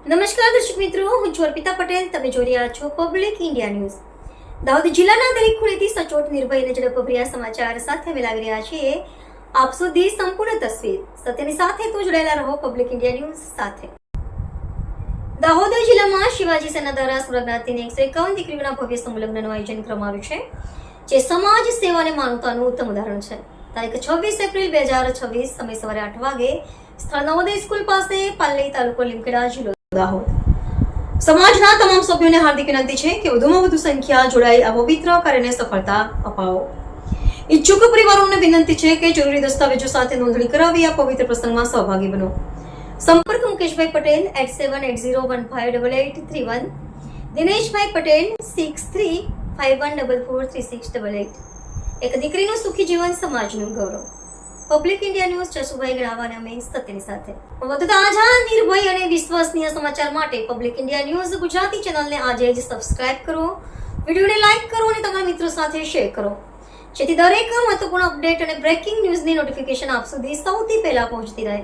નમસ્કાર દર્શક મિત્રો, હું છું અર્પિતા પટેલ. તમે જોઈ રહ્યા છો પબ્લિક ઇન્ડિયા ન્યૂઝ. દાહોદ જિલ્લાના દરેક ખૂણેથી સચોટ, નિર્ભય અને ઝડપભર્યા સમાચાર સાથે અમે લાવી રહ્યા છીએ આપ સુધી સંપૂર્ણ તસવીર. સત્યની સાથે તો જોડાયેલા રહો પબ્લિક ઇન્ડિયા ન્યૂઝ સાથે. દાહોદ જિલ્લામાં શિવાજી સેના દ્વારા સુરજ્ઞાતિની 151 દીકરીઓના ભવ્ય સંલગ્નનું આયોજન કરવામાં આવ્યું છે, જે સમાજ સેવા અને માનવતાનું ઉત્તમ ઉદાહરણ છે. તારીખ 26 એપ્રિલ 2026 સમય સવારે 8 વાગે સ્થળ નવોદય સ્કૂલ પાસે, પાલડી, તાલુકો લીમખેડા, જિલ્લો દાહોદ. સમાજના તમામ સભ્યોને હાર્દિક વિનંતી છે કે વધુમાં વધુ સંખ્યા જોડાઈ આ પવિત્ર કાર્યને સફળતા અપાવો. ઈચ્છુક પરિવારોને વિનંતી છે કે જરૂરી દસ્તાવેજો સાથે નોંધણી કરાવી આ પવિત્ર પ્રસંગમાં સહભાગી બનો. સંપર્ક મુકેશભાઈ પટેલ 8780158831, દિનેશભાઈ પટેલ 6351443688. એક દીકરીનું સુખી જીવન, સમાજનું ગૌરવ. પબ્લિક ઇન્ડિયા ન્યૂઝ, જસુભાઈ ગણાવાને અમે સત્યની સાથે. વધુ તાજા, નિર્ભય અને વિશ્વસનીય સમાચાર માટે પબ્લિક ઇન્ડિયા ન્યૂઝ ગુજરાતી ચેનલને આજે જ સબસ્ક્રાઇબ કરો, વિડીયોને લાઇક કરો અને તમારા મિત્રો સાથે શેર કરો, જેથી દરેક મહત્વપૂર્ણ અપડેટ અને બ્રેકિંગ ન્યૂઝની નોટિફિકેશન આપ સુધી સૌથી પહેલા પહોંચતી રહે.